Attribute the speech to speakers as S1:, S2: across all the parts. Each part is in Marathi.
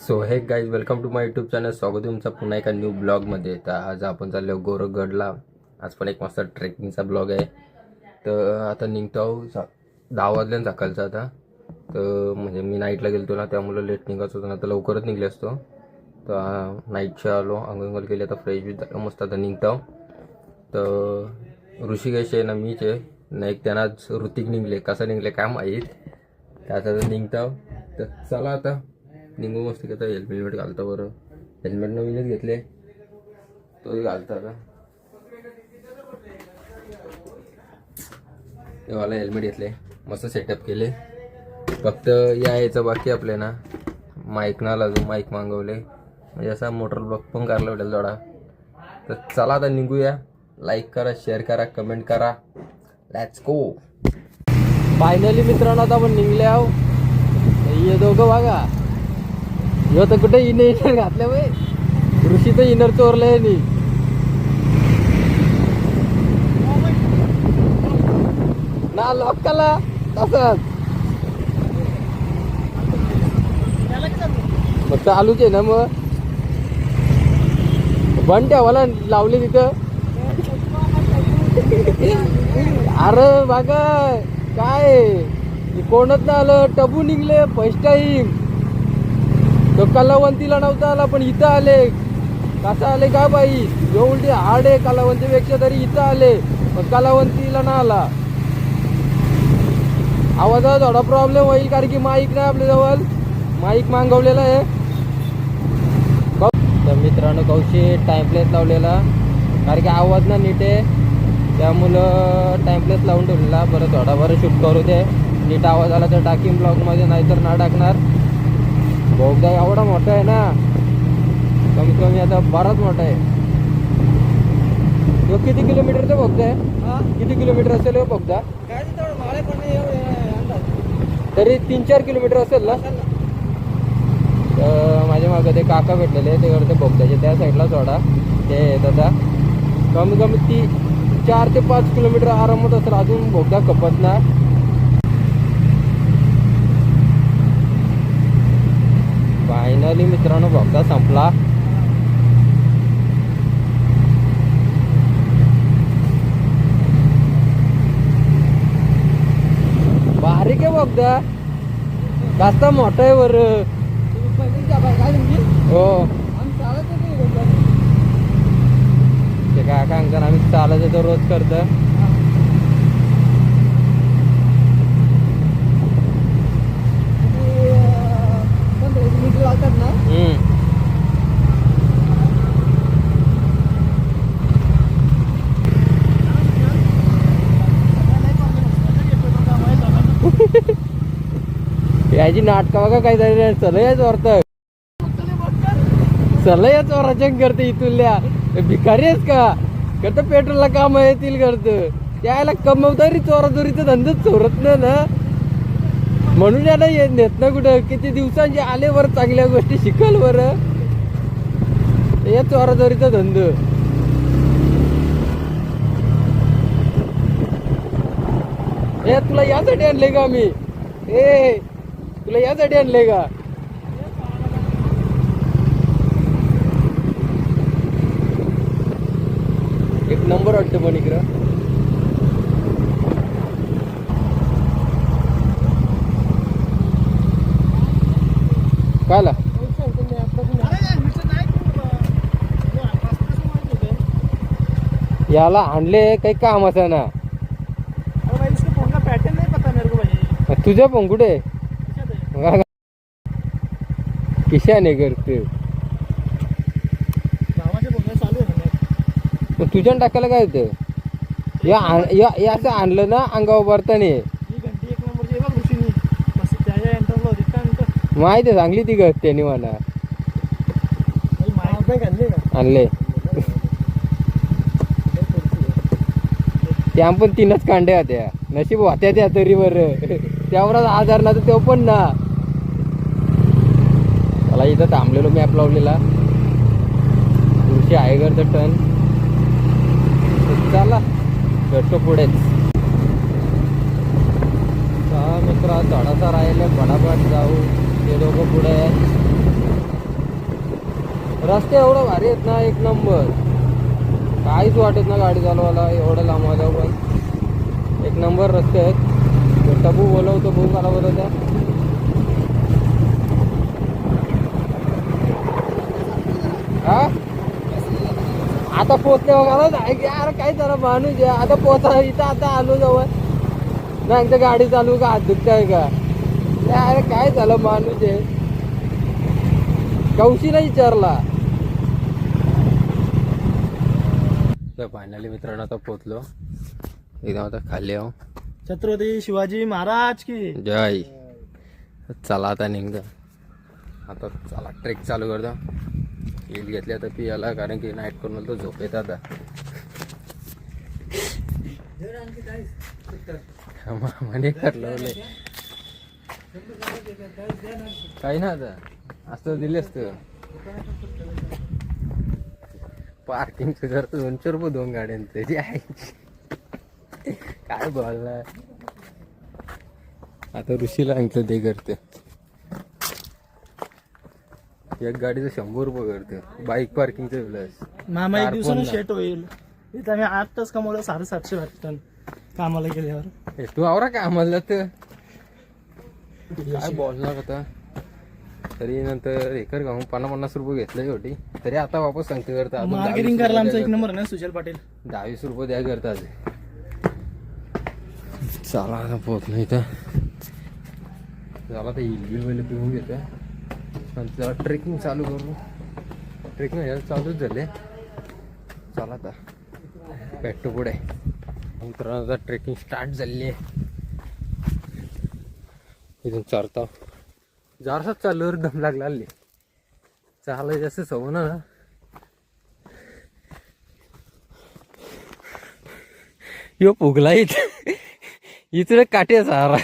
S1: So hey guys welcome to my YouTube channel. स्वागत आहे तुमचा पुन्हा एका न्यू ब्लॉगमध्ये. तर आज आपण चाललो गोरखगडला. आज पण एक मस्त ट्रेकिंगचा ब्लॉग आहे. तर आता निघतो 10 वाजल्या सकाळचा आता. तर म्हणजे मी नाईटला गेलो ना, त्यामुळे लेट निघायचं होतं ना, तर लवकरच निघले असतो. तर नाईटच्या आलो, अंगंगल केली, आता फ्रेश बी झालं मस्त. आता निघतो. तर ऋषिकेश आहे ना, मीच आहे ना, एक त्यांनाच ऋतिक निघले. कसं निघले काय माहीत, त्याचा निघतो. तर चला आता निघू मस्त. की आता हेल्मेट घालतो. बरं हेल्मेट नवीनच घेतले, तोही घालता आता. तेव्हाला हेल्मेट घेतले, मस्त सेटअप केले. फक्त यायचं बाकी आपले ना, माईक ना लागून माईक मागवले, म्हणजे असा मोटर ब्लॉग पण करायला भेटेल थोडा. तर चला आता निघूया. लाईक करा, शेअर करा, कमेंट करा. Let's go. फायनली मित्रांनो आता आपण निघले आहो. हे दोघं बघा, ह्यो तर कुठे इनर घातल्या वय. ऋषी तर इनर चोरलंय नी ना, लॉक केला तसंच. मग चालूच आहे ना, मग बंद ठेवायला लावले तिथं. अरे बघा काय कोणच ना आलं, टबू निघले फर्स्ट टाइम. तो कलावंतीला नव्हता आला, पण इथं आले. कसं आले का बाई, एवढी हार्ड आहे कलावंतीपेक्षा, तरी इथं आले. पण कलावंतीला ना आला. आवाजाचा थोडा प्रॉब्लेम होईल, कारण की माईक नाही आपल्याजवळ. माईक मागवलेला आहे. तर मित्रांनो कौशी टाइमप्लेस लावलेला, कारण की आवाज ना नीट आहे, त्यामुळं टाइमप्लेस लावून ठेवलेला. बरं थोडा बरं शूट करू दे, नीट आवाज आला तर टाकीन ब्लॉगमध्ये, नाहीतर ना टाकणार. बोगदा एवढा मोठा आहे ना, कमीत कमी आता बराच मोठा आहे. तो किती किलोमीटरचा बोगदा आहे? किती किलोमीटर असेल हो बोगदा? तरी 3-4 किलोमीटर असेल ना. तर माझ्या मागं ते काका भेटलेले, ते करते बोगद्याचे त्या साईडला सोडा. ते दादा कमी कमी 4 ते 5 किलोमीटर आरामात असेल, अजून बोगदा कपत ना. फायनली मित्रांनो बोगदा संपला. बारीक आहे बोगदा, जास्त मोठा आहे वर. हो ते काय सांगतात, आम्ही चालत येतो रोज करतो. याची नाटका बघा काय झाली. सलयाच वारत सलयाच वाराचंग करते इथूनल्या. भिकारी आहेस का? करतं पेट्रोलला काम येतील करतं, त्याला कमवतारी चोराचोरीचं धंदच चोरत नाही ना, म्हणून याला नेत ना कुठं. किती दिवसांचे आले वर, चांगल्या गोष्टी शिकल वर. या चोराचोरीचा धंद. हे तुला यासाठी आणले का मी? ए तुला यासाठी आणले का? एक नंबर वाटतं पण इकडं. काला याला आणले काही काम असं ना. तुझ्या पण कुठे किशाने करते तुझ्या टाकायला काय होतं? या असं आणलं ना अंगावर भरताने. माहिती आहे चांगली ती गत त्यांनी मला आणले. त्या पण 3च कांड्या होत्या, नशीब होत्या त्या तरी वर. त्यावरच आधार ना, तर तो पण ना. मला इथं थांबलेलो, मॅप लावलेला. तुळशी आयगरचं टन. चला भेटतो पुढेच. मित्र थोडासा राहिले, फटाफट जाऊ. ते दोघं पुढे आहेत. रस्ते एवढं भारी आहेत ना, एक नंबर. काहीच वाटत ना गाडी चालवायला एवढं लांब आल्यावर. पण एक नंबर रस्ते आहेत. टबू बोलवतो, भाऊ मला बोलवत्या. हा आता पोचले बघा यार, काय जरा माणूस आहे. आता पोचा इथं आता आलो जवळ ना, एकदा गाडी चालू का हात दुखताय का यार, काय झालं माणूस आहे. कौशीला विचारला. तर फायनली मित्रांनो आता पोचलो एकदम. आता खाली आहो.
S2: छत्रपती शिवाजी महाराज की
S1: जय. चला आता निघ. आता चला ट्रेक चालू करतो. येईल घेतली आता पियाला, कारण की नाईट करून तो झोप येत आता. म्हणे ठरलंय काही ना, आता असं दिले असतं. पार्किंगचं जर 200 रुपये 2 गाड्यांचे जे आहे. काय बोलणार आता. ऋषीला सांगितलं ते करते. एक गाडीचं 100 रुपये करते. बाईक पार्किंगचं प्लस.
S2: मामा एक दिवसानं शेट होईल. इथं आम्ही 8 तास कमवलं, 750 वाटतं कामाला गेल्यावर.
S1: तू आवरा काय आम्हाला तर काय बोलणार होता. तरी नंतर एकर गाऊन 50 रुपये घेतले शेवटी. तरी आता वापस सांगते करता.
S2: मार्केटिंग करायला आमचा एक नंबर ना सुजल पाटील.
S1: 20 रुपये द्या करतात. चला आता पोहोचलो इथं. चला तर इलबिल वगैरे पिऊन घेतोय. जरा ट्रेकिंग चालू करू. ट्रेकिंग चालूच झाले. चला आता भेटतो पुढे. मित्रांनो आता ट्रेकिंग स्टार्ट झाली आहे. इथून चढता जरासाच चालूवर दम लागला. चालायचं जास्त सवय ना. यो फुगला इथं काटे सहारा.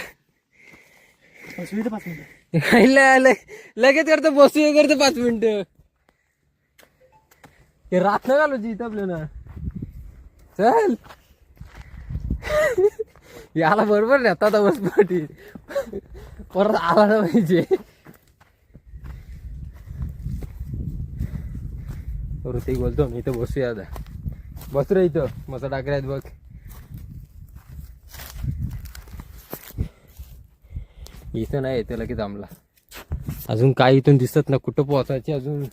S1: लगेच करतो बसू करतो 5 मिनिटं. हे रात न घालू इथं आपल्याला. चल याला बरोबर नेता आता बस पाठी. परत आला ना पाहिजे. ऋतिक बोलतो मी इथं बसूया आता. बस रे इथं मस्त टाकले आहेत बघ. इथं नाही येते लगेच थांबला. अजून काय इथून दिसत ना कुठं पोहोचायचे अजून.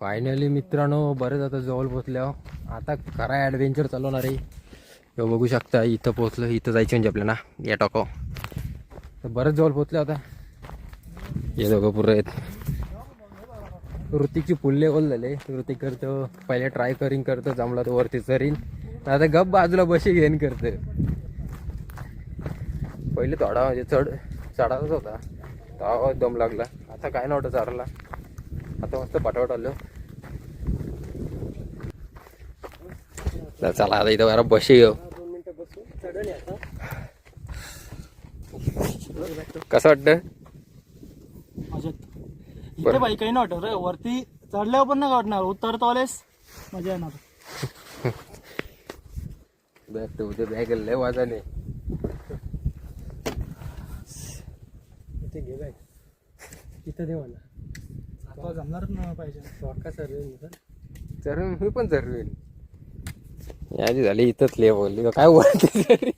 S1: फायनली मित्रांनो बरेच आता जवळ पोहोचल्यावर आता खरा ॲडव्हेंचर चालवणार आहे. हे बघू शकता इथं पोहोचलं. इथं जायचं म्हणजे आपल्याला या टाको. तर बरेच जवळ पोहोचले आता. हे दोघं पुरं आहेत. ऋतिकची फुल लेवल झाले. ऋतिक करतो पहिले ट्राय करतो, जमला तो वरती चरीन. आता गप बाजूला बशी घेऊन करतं. पहिले थोडा म्हणजे चढावच होता तेव्हा दम लागला. आता काय नव्हतं चारला. आता मस्त पटापट आलो. चला आता इथं जरा बशी घेऊ. कसं वाटतं
S2: इथे बाई काही नाही वाटत रे. वरती चढल्यावर पण नाही वाटणार. उतरतोलेस मजा येणार.
S1: बॅग ठेवते. बॅग लय वाजाने.
S2: इथे घे बॅग. इथं दे मला. जमणारच नाही पाहिजे. वाका
S1: सर मी पण सर्वेन यादी झाली. इथंच ले बोलली काय बोलते तरी.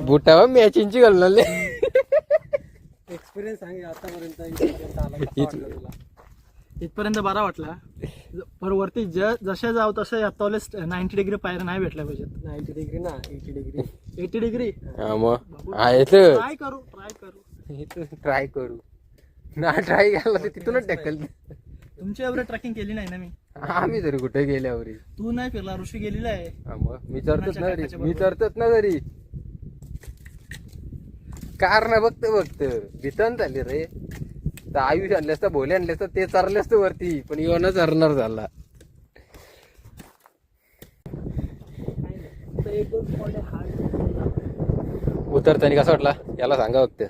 S1: बुटावर मॅचिंगची घालणार.
S2: एक्सपिरियन्स सांग आतापर्यंत. इथपर्यंत बरा वाटला. पण वरती जशा जाऊ तसं आतावलेच 90 डिग्री पायऱ्या नाही भेटल्या पाहिजेत. 90 डिग्री ना 80 डिग्री. 80 डिग्री
S1: मग ट्राय करू ना. ट्राय केला तर तिथूनच ढकल.
S2: तुमच्या एवढं ट्रेकिंग केली नाही ना मी.
S1: आम्ही तरी कुठे गेल्यावर.
S2: तू नाही फिरला. ऋषी गेलेला आहे.
S1: मग मी चढतोच ना तरी. कार ना बघत भीतन झाली रे. तर आयुष आणले असतं, भोले आणले असतं, ते चारले असतं वरती. पण येऊन चरणार झाला. उतरताना कसा वाटला याला सांगा फक्त.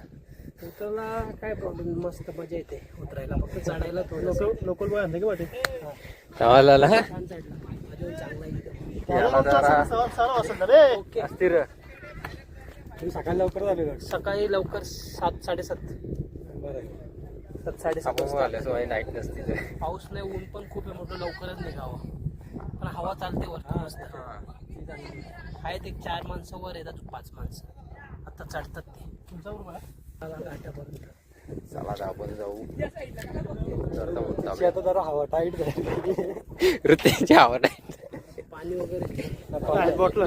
S2: उतरला काय प्रॉब्लेम. मस्त मजा येते उतरायला. फक्त चढायला थोडं लोकल बॉय आणलं की वाटेल.
S1: अस्थिर
S2: सकाळी लवकर झालेलं. सकाळी लवकर 7 साडेसात. बरं 7 साडेसात वाजता.
S1: नाईट नसते तर.
S2: पाऊस नाही, ऊन पण खूप आहे मोठं, लवकरच निघावं. पण हवा चालते वरती मस्त. आहेत एक 4 माणसं वर येतात, 5 माणसं आता चढतात ते. तुमचा बरोबर
S1: चला आता आपण जाऊ.
S2: आता जरा हवा टाईट झाली.
S1: ऋतूची आवड आहे.
S2: पाणी वगैरे बॉटल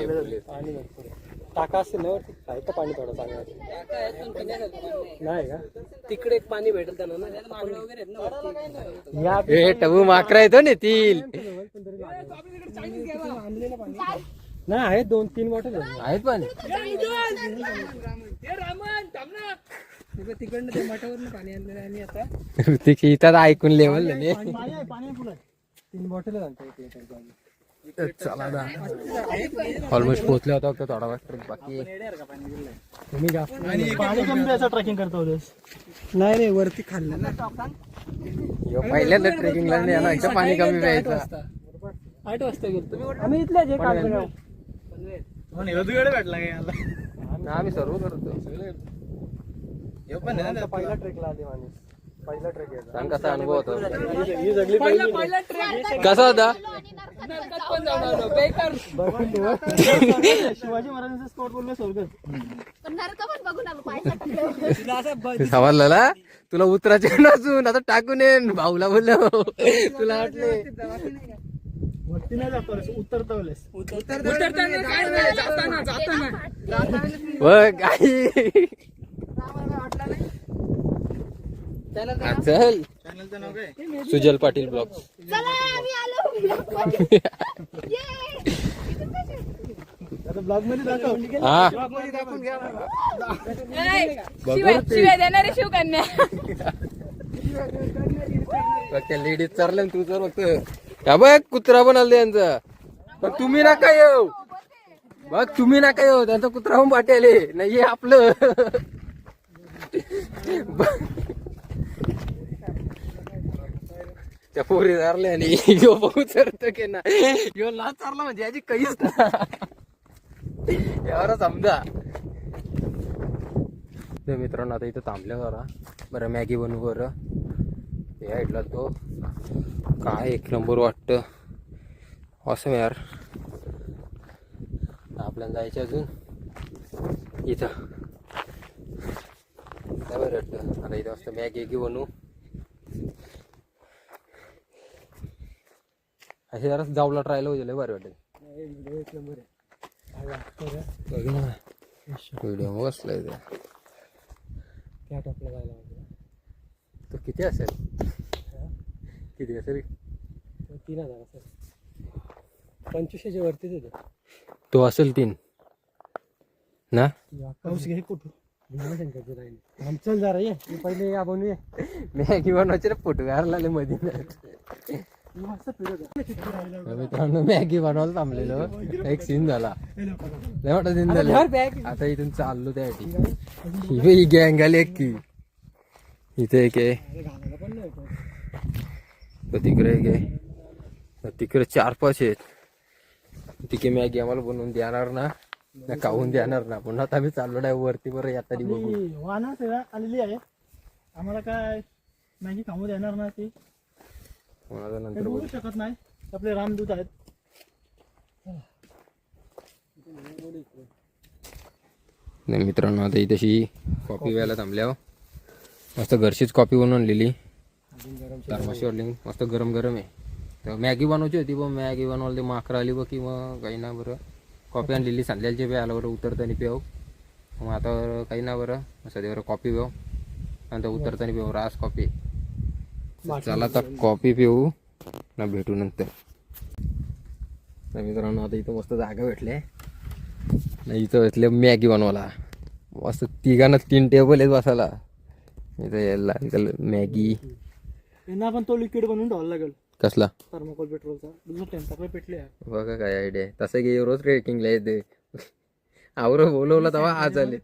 S2: पाणी भरपूर टाका असते ना वरती. आहे का पाणी थोडं चांगलं? नाही का तिकडे एक पाणी भेटेल त्यांना ना.
S1: टबू माकरा येतो ना तील.
S2: नाही आहेत 2-3 बॉटल
S1: आहेत पण
S2: तिकडनं ते मठावरून पाणी आणलेलं आहे. आणि आता
S1: ऋतिक इथं ऐकून लेवल
S2: 3 बॉटल
S1: चला ऑलमोस्ट पोहोचले होता. थोडा वेळ बाकी
S2: पाणी कमी प्यायचं ट्रेकिंग करतो. नाही रे वरती खाल्लं ना.
S1: पहिल्यांदा ट्रेकिंगला नाही एकदा पाणी कमी प्यायचं.
S2: 8 वाजता गेलो आम्ही. इथल्या जे काम भेटला
S1: आम्ही सर्व करतो.
S2: पहिला ट्रेकला आले माणूस. पहिला ट्रेक
S1: सांग कसा अनुभव होता.
S2: ही जगली पहिली
S1: कसा होता.
S2: शिवाजी महाराजांचा स्पॉट बोललो स्वर्ग.
S1: समजलं तुला उतरायचे नसून आता टाकून येईन भाऊला बोललो. तुला वाटले
S2: वरती नाही जातो उतरता
S1: चल सुजल पाटील ब्लॉग.
S2: ब्लॉग मध्ये दाखव.
S1: हा
S3: शिवाय देणारे शिवकन्या.
S1: त्या लेडीज चालल्या तू तर फक्त का बघ कुत्रा पण आलं यांचा. पण तुम्ही नका येऊ बघ, तुम्ही नका येऊ. त्यांचा कुत्रा पण पाठवले नाही आपलं. त्या पोरी चारल्या आणि यो बघू चरतो की ना. यो लाच चारला म्हणजे याची काहीच ना. यावर समजा. मित्रांनो आता इथं थांबल्या जरा. बरं मॅगी बनवू बरं. हे ऐकला तो काय एक नंबर वाटतं. असं यार आपल्याला जायचं अजून इथं. काय बरं वाटतं आता इथं वाजता मॅगी बनवू. असे जरा जाऊला ट्रायला होईल बरं वाटेल.
S2: एक नंबर आहे.
S1: व्हिडिओ बसलाय ते.
S2: त्या टॉपला जायला
S1: तो किती असेल. किती असेल.
S2: 3000 असेल. 2500 वरतीच येतो
S1: तो असेल 3 ना.
S2: पाऊस घे कुठं चल जरा ये पहिले या बनवूया.
S1: मॅगी बनवायचे ना फोटो घालायला मध्ये. मित्रांनो मॅगी बनवायला थांबलेलो. एक सीन झाला नाही मोठा सीन झाला. आता इथून चाललो त्यासाठी. ही गँग आली एक की इथे एक आहे. तिकडे एक आहे. तिकडे 4-5 आहेत. तिकडे मॅगी आम्हाला बनवून देणार ना खाऊन देणार ना. पुन्हा आता आम्ही चाललो नाही वरती. बरं आता बघू.
S2: वाहन आलेली आहे. आम्हाला काय मॅगी खाऊ देणार ना. ती
S1: नंतर
S2: बोलू शकत नाही. आपले रामदूत आहेत.
S1: नाही मित्रांनो आता इथेशी कॉफी व्हायला थांबल्यावर मस्त घरचीच कॉफी बनवून आणलेली. थर्माशीवरली मस्त गरम गरम आहे. तर मॅगी बनवायची होती पण मॅगी बनवायला ते माकरं आली बघ किंवा काही ना. बरं कॉफी आणलेली सांडल्याचे पे आलं बरं उतरताना पेव. मग आता काही ना बरं सध्या बरं कॉफी पेव नंतर उतरताना पेव रास कॉफी. चला आता कॉफी पिऊ ना भेटू नंतर. मित्रांनो आता इथं मस्त जागा भेटले नाही. इथं भेटले मॅगी बनवायला. मस्त तिघांना 3 टेबल आहेत बसायला. इथं यायला मॅगी.
S2: यांना पण तो लिक्विड बनवून ठेवायला लागेल.
S1: कसला
S2: थर्मोकोल पेट्रोलचा. टेम्परेचर पेटले
S1: बघा काय आयडिया. तसं की रोज ट्रेकिंगला येते. आवर बोलवलं तेव्हा आज आले.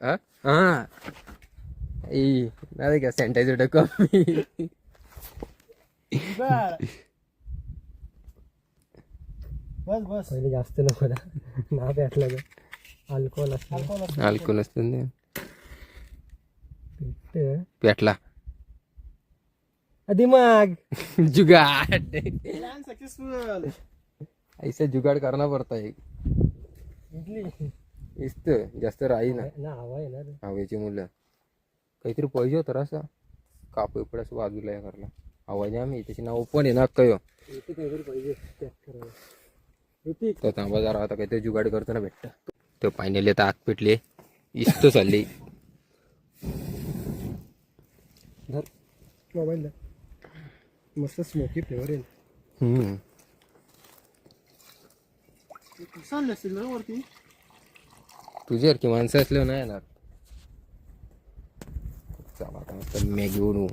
S1: हा नाही का सॅनिटायझर कमी.
S2: बस बस पहिले जास्त नको ना पेटला. अल्कोहोल
S1: अल्कोहोल असतं ते. पेटला
S2: दिमाग
S1: जुगाड
S2: सक्सेसफुल.
S1: ऐसा जुगाड करना पडता है. इस्त जास्त राही ना
S2: हवा आहे ना
S1: हवेची मुलं काहीतरी पाहिजे होतं असं कापड पडस बाजूला या करला आवाज आम्ही त्याची नाव पण आहे ना कयो तर थांबा जरा आता काहीतरी जुगाड करतो ना भेटत तो फायनली आता आग पेटली इस्त चालली.
S2: मोबाईल मस्त स्मोकी फ्लेवर आहे. वरती
S1: तुझ्यासारखी माणसं असल्यावर नाही येणार. चला आता मस्त मॅगी बनवू.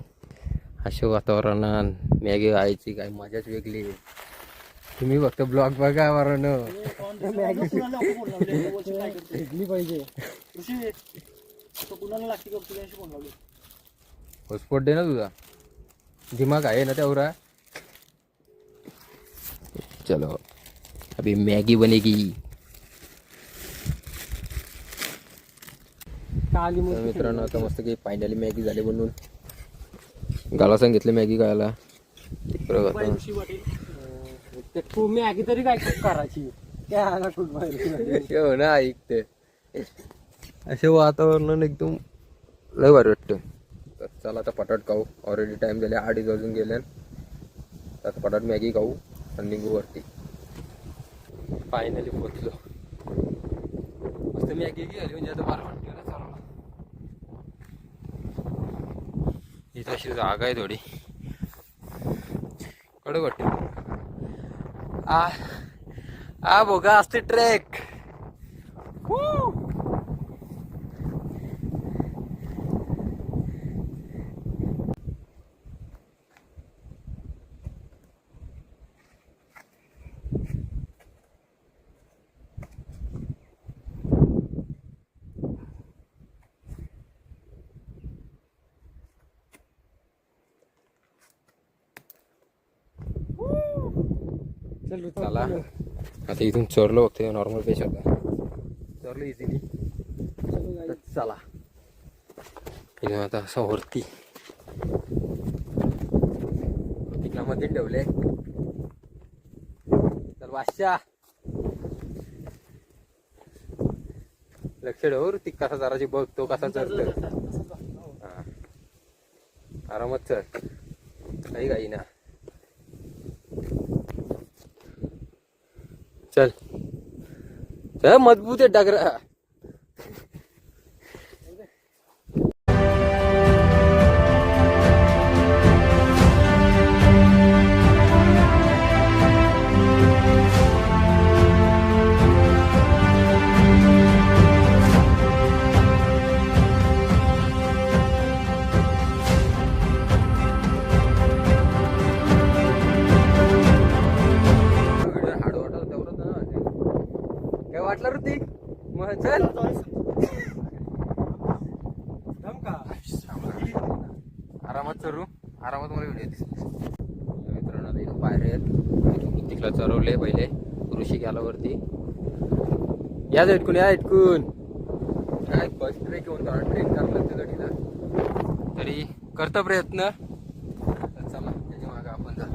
S1: अशा वातावरणात मॅगी खायची काय मजाच वेगळी आहे. तुम्ही फक्त ब्लॉग बघा वरण
S2: भेटली पाहिजे. कुणाला लागते का तुझ्याशी फोन लावले.
S1: हॉटस्पॉट दे ना तुझा दिमाग आहे ना तेवढा. चलो अभी मॅगी बनेगी. तर मित्रांनो आता मस्त काही फायनली मॅगी झाली बनवून गाला सांगितलं मॅगी खायला.
S2: तू मॅगी तरी काय करायची
S1: हो ना ऐकते असे वातावरण एकदम लय भारी वाटतं. तर चला आता पटाट खाऊ. ऑलरेडी टाइम झाले 2:30 वाजून गेले. आता पटाट मॅगी खाऊ आणि निघू वरती. फायनली पोचलो. मस्त मॅगी झाली म्हणजे आता बरं वाटतं ना चालू. इथं अशी जागा आहे थोडी कडक वाटते. आ बघा असते ट्रेक. चला आता इथून चढलो बघते नॉर्मल पेश होता चढलो इझिली. चला इथून आता असं वरती तिकडा मध्ये ठेवले. चल बादशा लक्ष ठेव ती कसा जराची बघ तो कसा चढतो. आरामात चढ काही काही ना. चल चल मजबूत आहे डागरा. काय वाटलं ऋतिक मग चल आरामात चढू. आरामात मला व्हिडिओ दिसते. मित्रांनो इथं पायऱ्या आहेत. ऋतिकला चढवले पहिले ऋषी गेला वरती. या इटकून या इटकून काय फर्स्ट ट्रेक घेऊन ट्रेक करायला लागतं गडीला तरी करता प्रयत्न. चला त्याच्या मागे आपण जा.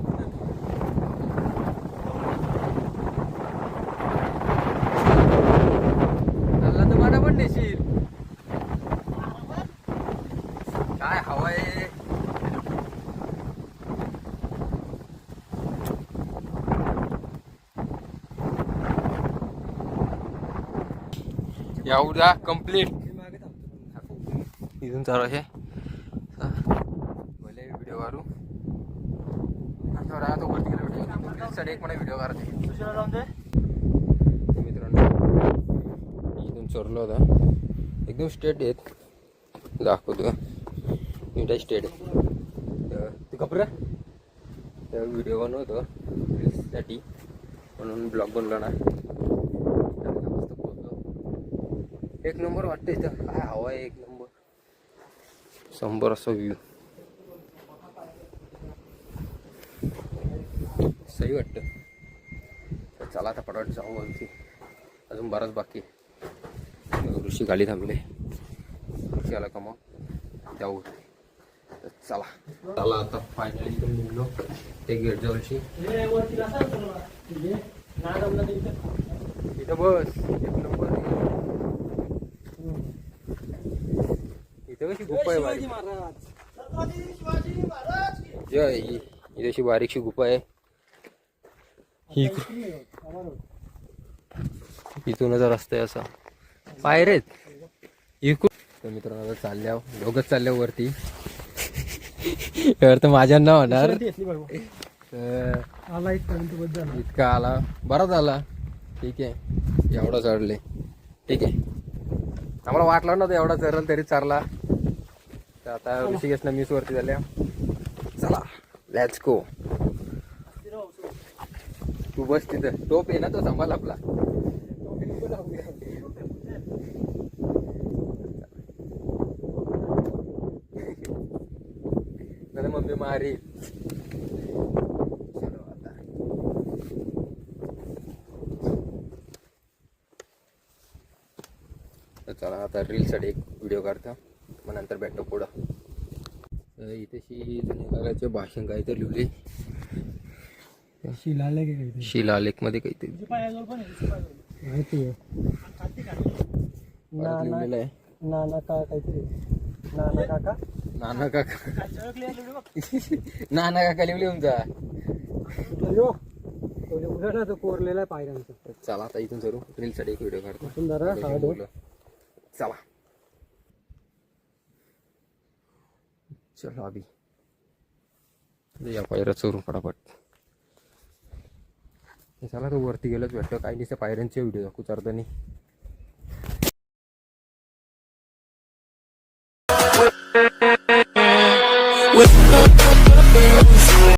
S1: तुम्हाला पण देशील काय हवाय. या उद्या कम्प्लीट इथून चालू आहे भले व्हिडिओ काढू. आता वरती गेला एक मला व्हिडिओ काढते. मित्रांनो इथून चढलो होता एकदम स्ट्रेट येत दाखवतो. इंडिया स्टेट ते कपडे त्या व्हिडिओ बनवतो रील्ससाठी म्हणून ब्लॉग बनवला ना. मस्त पोहोचलो. एक नंबर वाटतं इथं काय हवा आहे. एक नंबर 100 असा व्ह्यू सही वाटतं. चला आता पटापट जाऊ वरती अजून बराच बाकी. ऋषी खाली थांबले. ऋषी आला का मग जाऊ. तर चला आता फायनली इथून निघलो ते गेट जवळशी. इथं बस एक नंबर. इथं कशी गुफा आहे बारीक. जय इथे अशी बारीकशी गुफा आहे. इथूनच रस्ता आहे असा. पायरेत इकडून. तर मित्रांनो चालल्या दोघच चालल्या वरती. तर माझ्या ना होणार. इतका आला बरा झाला. ठीक आहे एवढा चढले. ठीक आहे आम्हाला वाटलं नव्हतं एवढा चढल तरी चारला. तर आता ऋषिकेशनं मिस वरती झाल्या. चला लेट्स गो. तू बस तिथं. टोप आहे ना तो सांभाळ आपला. मम्मी मारी. तर चला आता रीलसाठी एक व्हिडिओ काढतो मग नंतर भेटतो पुढं. तर इथेशी जुन्या भाषण काहीतरी लिहिले. शिलालेख मध्ये काहीतरी लिहिलेलं आहे.
S2: नाना का काहीतरी नाना काका
S1: नाना काका नाना काका लिहून जा.
S2: कोरलेला पायऱ्यांचा.
S1: चला आता इथून जरूर रीलसाठी एक व्हिडिओ काढतो. चला चलो अभि या पायऱ्या चोरून फटाफट. चला तो वरती गेलोच भेटतो. काही दिवसा पायऱ्यांचे व्हिडिओ दाखवू चारतानी.